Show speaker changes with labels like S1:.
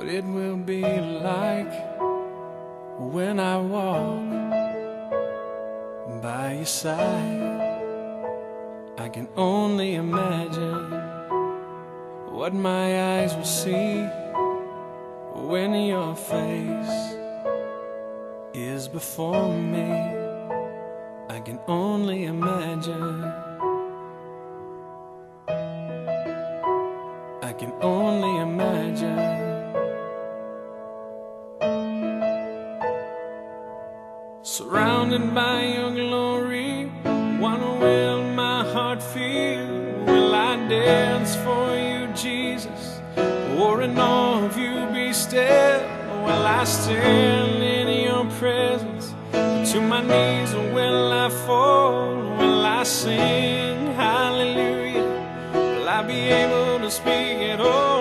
S1: what it will be like when I walk by your side. I can only imagine what my eyes will see when your face is before me. I can only imagine. I can only imagine. Surrounded by your glory, what will my heart feel? Will I dance for you, Jesus, or in awe of you be still? Will I stand in your presence? To my knees, or will I fall? Will I sing hallelujah? Will I be able to speak at all?